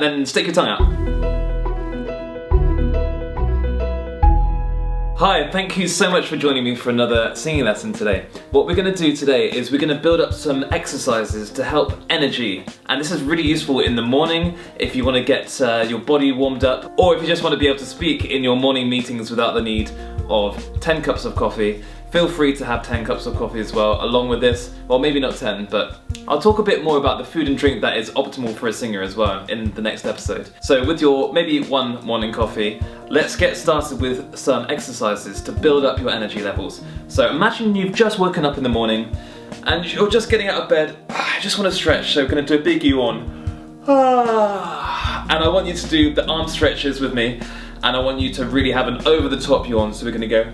Then stick your tongue out. Hi, thank you so much for joining me for another singing lesson today. What we're going to do today is we're going to build up some exercises to help energy. And this is really useful in the morning if you want to get your body warmed up, or if you just want to be able to speak in your morning meetings without the need of 10 cups of coffee. Feel free to have 10 cups of coffee as well along with this. Well, maybe not 10, but I'll talk a bit more about the food and drink that is optimal for a singer as well in the next episode. So with your maybe one morning coffee, let's get started with some exercises to build up your energy levels. So imagine you've just woken up in the morning and you're just getting out of bed. I just want to stretch, so we're going to do a big yawn. And I want you to do the arm stretches with me, and I want you to really have an over-the-top yawn, so we're going to go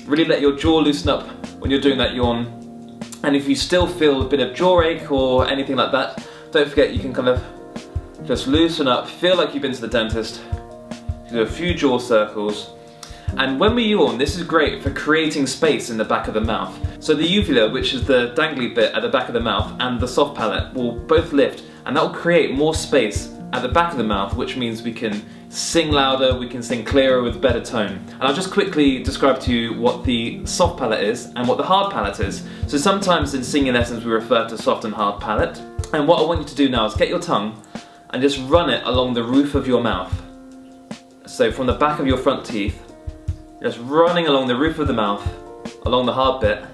really let your jaw loosen up when you're doing that yawn. And if you still feel a bit of jaw ache or anything like that, don't forget you can kind of just loosen up, feel like you've been to the dentist, do a few jaw circles. And when we yawn, this is great for creating space in the back of the mouth. So the uvula, which is the dangly bit at the back of the mouth, and the soft palate will both lift, and that will create more space at the back of the mouth, which means we can sing louder, we can sing clearer with better tone. And I'll just quickly describe to you what the soft palate is and what the hard palate is. So sometimes in singing lessons we refer to soft and hard palate. And what I want you to do now is get your tongue and just run it along the roof of your mouth. So from the back of your front teeth, just running along the roof of the mouth, along the hard bit,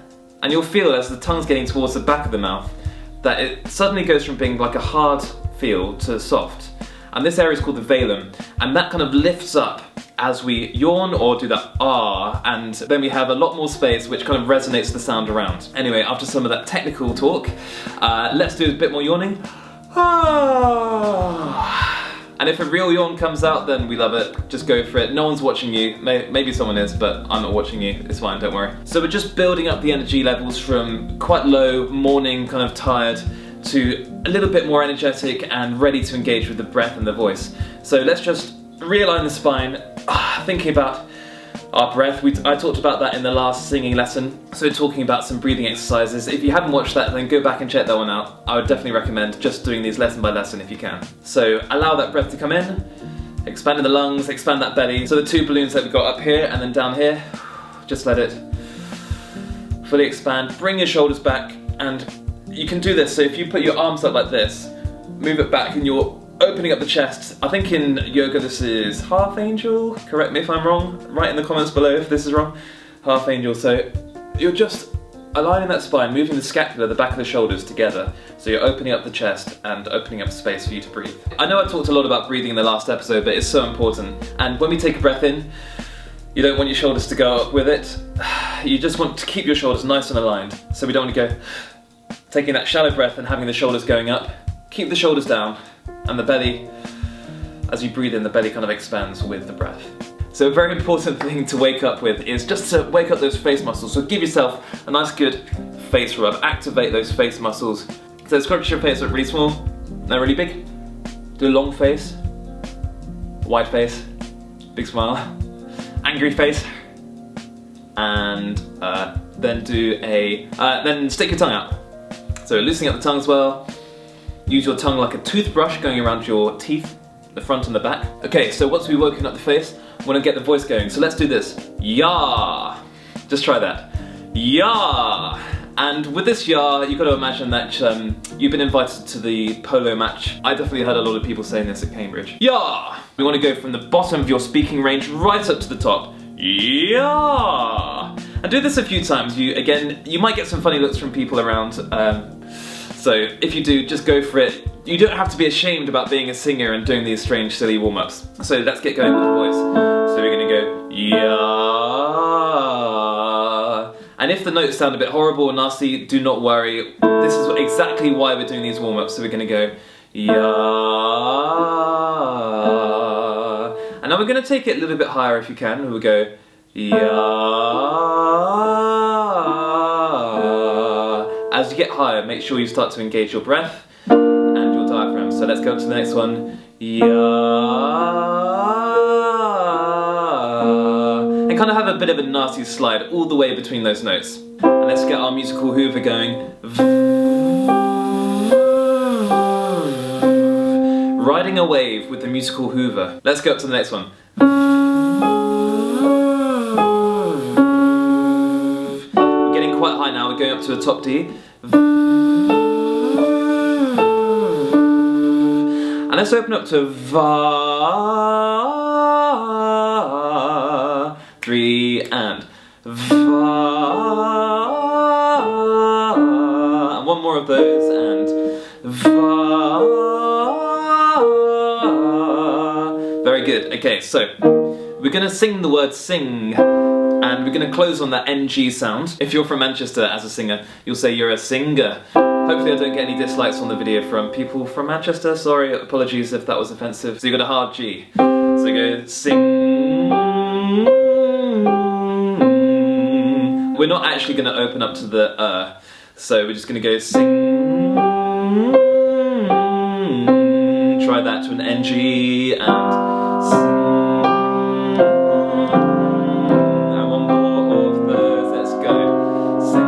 and you'll feel as the tongue's getting towards the back of the mouth that it suddenly goes from being like a hard feel to soft. And this area is called the velum, and that kind of lifts up as we yawn or do that ah, and then we have a lot more space which kind of resonates the sound around. Anyway, after some of that technical talk, let's do a bit more yawning. And if a real yawn comes out, then we love it. Just go for it. No one's watching you. Maybe someone is, but I'm not watching you. It's fine, don't worry. So we're just building up the energy levels from quite low, morning, kind of tired, to a little bit more energetic and ready to engage with the breath and the voice. So let's just realign the spine, thinking about our breath. I talked about that in the last singing lesson, so talking about some breathing exercises. If you haven't watched that, then go back and check that one out. I would definitely recommend just doing these lesson by lesson if you can. So allow that breath to come in, expanding the lungs, expand that belly. So the two balloons that we've got up here and then down here, just let it fully expand. Bring your shoulders back, and you can do this. So if you put your arms up like this, move it back, and you're opening up the chest. I think in yoga this is half angel. Correct me if I'm wrong. Write in the comments below if this is wrong. Half angel. So you're just aligning that spine, moving the scapula, the back of the shoulders together. So you're opening up the chest and opening up space for you to breathe. I know I talked a lot about breathing in the last episode, but it's so important. And when we take a breath in, you don't want your shoulders to go up with it. You just want to keep your shoulders nice and aligned. So we don't want to go taking that shallow breath and having the shoulders going up. Keep the shoulders down, and the belly, as you breathe in, the belly kind of expands with the breath. So a very important thing to wake up with is just to wake up those face muscles. So give yourself a nice good face rub, activate those face muscles. So scrunch your face up really small, no really big. Do a long face, wide face, big smile, angry face, and then then stick your tongue out. So loosening up the tongue as well. Use your tongue like a toothbrush going around your teeth, the front and the back. Okay, so once we've woken up the face, we want to get the voice going. So let's do this. Ya. Just try that. Ya. And with this ya, you've got to imagine that you've been invited to the polo match. I definitely heard a lot of people saying this at Cambridge. Ya. We want to go from the bottom of your speaking range right up to the top. Ya. And do this a few times. You might get some funny looks from people around. So if you do, just go for it. You don't have to be ashamed about being a singer and doing these strange, silly warm-ups. So let's get going with the voice. So we're gonna go, yeah. And if the notes sound a bit horrible or nasty, do not worry. This is exactly why we're doing these warm-ups. So we're gonna go, yeah. And now we're gonna take it a little bit higher if you can. We'll go, yeah. As you get higher, make sure you start to engage your breath and your diaphragm. So let's go to the next one. Yeah. And kind of have a bit of a nasty slide all the way between those notes. And let's get our musical hoover going. riding a wave with the musical Hoover. Let's go up to the next one. We're getting quite high now, we're going up to a top D. And let's open up to Va, 3 and Va. And one more of those and Va. Very good. Okay, so we're going to sing the word sing, and we're going to close on that NG sound. If you're from Manchester as a singer, you'll say you're a singer. Hopefully I don't get any dislikes on the video from people from Manchester. Sorry, apologies if that was offensive. So you got a hard G. So you go sing. We're not actually going to open up to the so we're just going to go sing. Try that to an NG and sing. And one more of those. Let's go. Sing.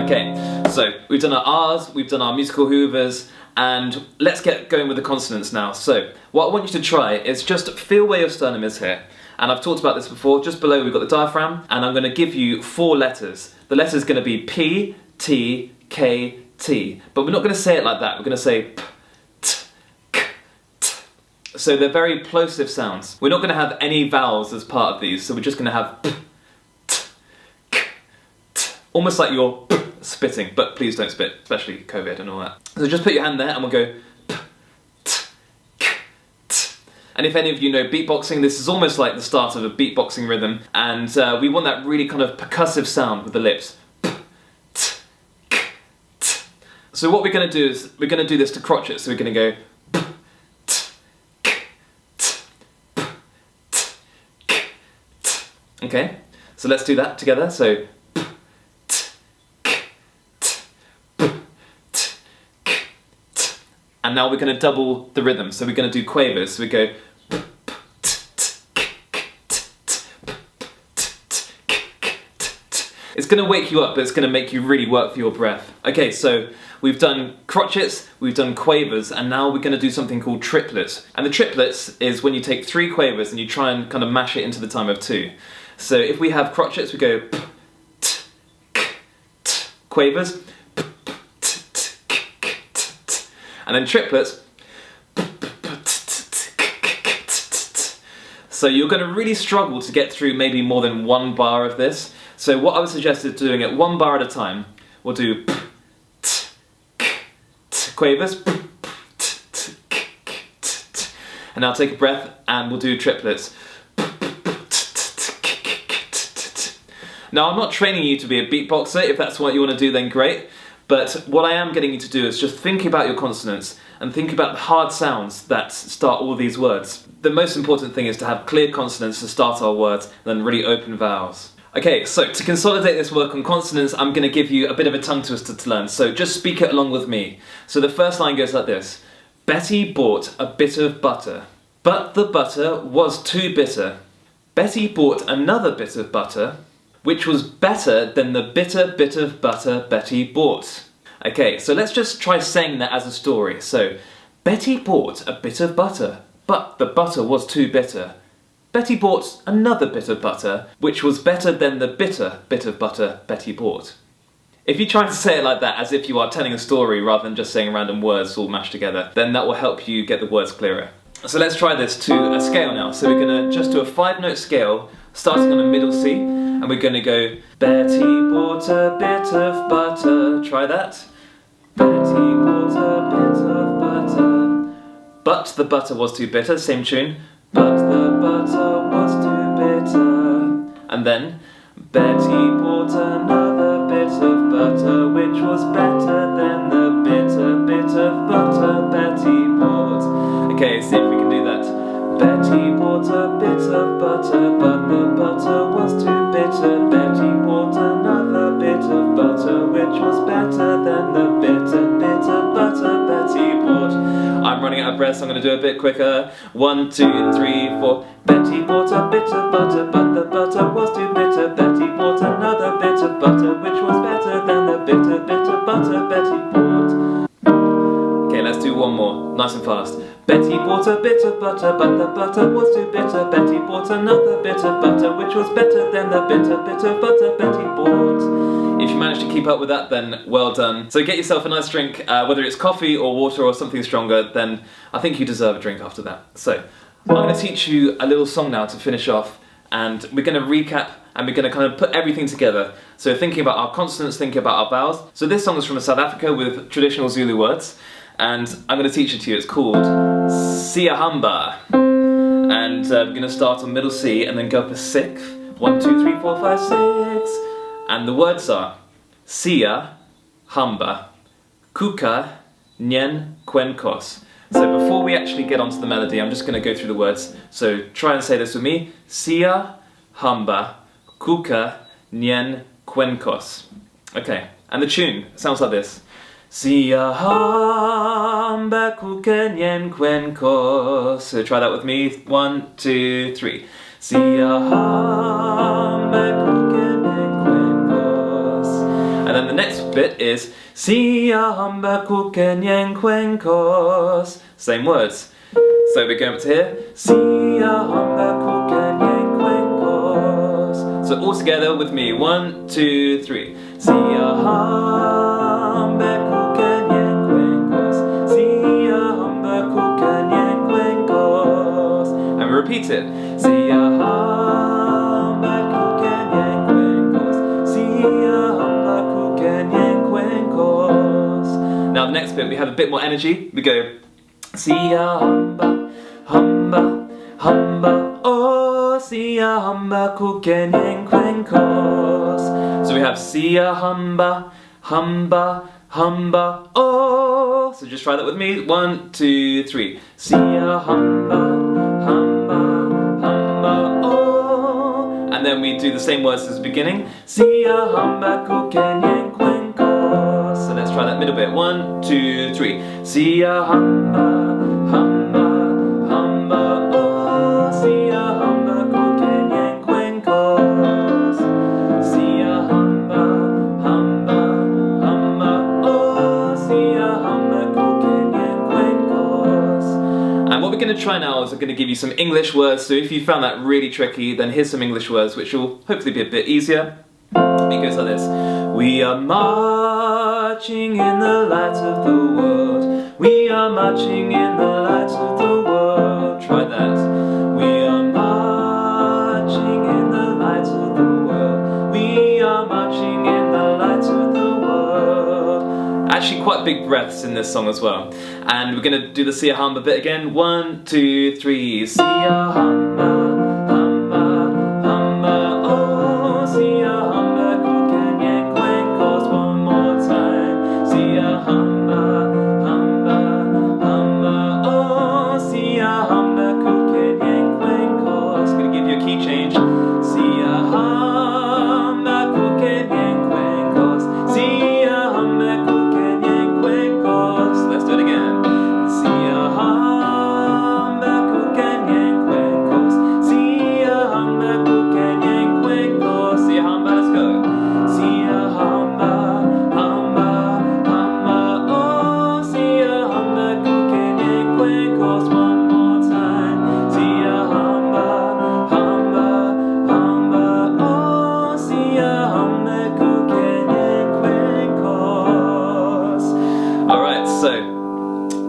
Okay, so we've done our R's, we've done our musical Hoovers, and let's get going with the consonants now. So what I want you to try is just feel where your sternum is here. And I've talked about this before. Just below we've got the diaphragm, and I'm going to give you 4 letters. The letter is going to be P, T, K, T. But we're not going to say it like that. We're going to say P, T, K, T. So they're very plosive sounds. We're not going to have any vowels as part of these, so we're just going to have P, T, K, T. Almost like you're spitting, but please don't spit, especially COVID and all that. So just put your hand there and we'll go P, T, K, T. And if any of you know beatboxing, this is almost like the start of a beatboxing rhythm, and we want that really kind of percussive sound with the lips. P, T, K, T. So what we're going to do is, we're going to do this to crotchets, so we're going to go P, T, K, T, P, T, K, T. Okay, so let's do that together. So and now we're going to double the rhythm, so we're going to do quavers. So we go. It's going to wake you up, but it's going to make you really work for your breath. Okay, so we've done crotchets, we've done quavers, and now we're going to do something called triplets. And the triplets is when you take 3 quavers and you try and kind of mash it into the time of 2. So if we have crotchets, we go quavers. And then triplets. So you're going to really struggle to get through maybe more than 1 bar of this. So what I would suggest is doing it 1 bar at a time. We'll do quavers. And now take a breath and we'll do triplets. Now I'm not training you to be a beatboxer. If that's what you want to do, then great. But what I am getting you to do is just think about your consonants and think about the hard sounds that start all these words. The most important thing is to have clear consonants to start our words and then really open vowels. Okay, so to consolidate this work on consonants, I'm going to give you a bit of a tongue twister to learn, so just speak it along with me. So the first line goes like this. Betty bought a bit of butter, but the butter was too bitter. Betty bought another bit of butter, which was better than the bitter bit of butter Betty bought. Okay, so let's just try saying that as a story. So, Betty bought a bit of butter, but the butter was too bitter. Betty bought another bit of butter, which was better than the bitter bit of butter Betty bought. If you try to say it like that, as if you are telling a story rather than just saying random words all mashed together, then that will help you get the words clearer. So let's try this to a scale now. So we're going to just do a 5-note scale, starting on a middle C, and we're going to go Betty bought a bit of butter. Try that. Betty bought a bit of butter, but the butter was too bitter. Same tune. But the butter was too bitter. And then Betty bought another bit of butter, which was better than the bitter bit of butter Betty bought. Okay, see if we can do that. Betty bought a bit of butter, but the butter was too bitter. Betty bought another bit of butter, which was better than the bitter bit of butter Betty bought. I'm running out of breath, so I'm going to do it a bit quicker. 1, 2, 3, 4. Betty bought a bit of butter, but the butter was too bitter. Betty bought another bit of butter, which was better than the bitter bit of butter Betty bought. let's do one more, nice and fast. Betty bought a bit of butter, but the butter was too bitter. Betty bought another bit of butter, which was better than the bit of butter Betty bought. If you managed to keep up with that, then well done. So get yourself a nice drink, whether it's coffee or water or something stronger, then I think you deserve a drink after that. So I'm going to teach you a little song now to finish off, and we're going to recap and we're going to kind of put everything together. So thinking about our consonants, thinking about our vowels. So this song is from South Africa with traditional Zulu words, and I'm going to teach it to you. It's called Siyahamba. And we're going to start on middle C and then go up a sixth. 1, 2, 3, 4, 5, 6. And the words are Siyahamba, Kuka, Nyen, Kwenkos. So before we actually get onto the melody, I'm just going to go through the words. So try and say this with me. Siyahamba, Kuka, Nyen, Kwenkos. Okay, and the tune sounds like this. Siyahamba, Kuka, Nyen, Kwenkos. So try that with me. 1, 2, 3. Siyahamba, Kuka, Nyen, Kwenkos. And then the next bit is Siyahamba, Kuka, Nyen, Kwenkos. Same words. So we're going up to here. Siyahamba, Kuka, Nyen, Kwenkos. So all together with me. 1, 2, 3. Siyahamba, Kuka, Nyen, Kwenkos. Siyahamba, Kuka, Nyen, Kwenkos. And we repeat it. Siyahamba, Kuka, Nyen, Kwenkos. Siyahamba, Kuka, Nyen, Kwenkos. Now the next bit, we have a bit more energy. We go Siyahamba, hamba, hamba, oh Siyahamba, Kuka, Nyen, Kwenkos. So we have Siyahamba, hamba, hamba, oh. So just try that with me. 1, 2, 3. Siyahamba, hamba, hamba, oh. And then we do the same words as the beginning. Siyahamba, Kuka, Nyen, Kwenkos. So let's try that middle bit. 1, 2, 3. Siyahamba, hamba, hamba, oh. Siyahamba, Kuka, Nyen, Kwenkos. Siyahamba, hamba, hamba, oh. Siyahamba, Kuka, Nyen, Kwenkos. And what we're going to try now is we're going to give you some English words. So if you found that really tricky, then here's some English words which will hopefully be a bit easier. It goes like this. We are marching in the light of the world. We are marching in the light of the world. Try that. We are marching in the light of the world. We are marching in the light of the world. Actually quite big breaths in this song as well. And we're going to do the Siyahamba bit again. 1, 2, 3. Siyahamba.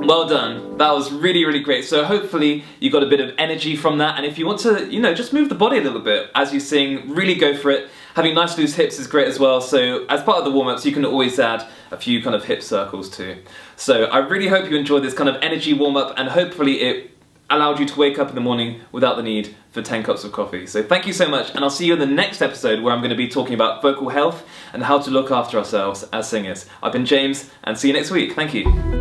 Well done. That was really, really great. So hopefully you got a bit of energy from that. And if you want to, just move the body a little bit as you sing, really go for it. Having nice loose hips is great as well. So as part of the warm-ups, you can always add a few kind of hip circles too. So I really hope you enjoyed this kind of energy warm-up, and hopefully it allowed you to wake up in the morning without the need for 10 cups of coffee. So thank you so much, and I'll see you in the next episode where I'm going to be talking about vocal health and how to look after ourselves as singers. I've been James, and see you next week. Thank you.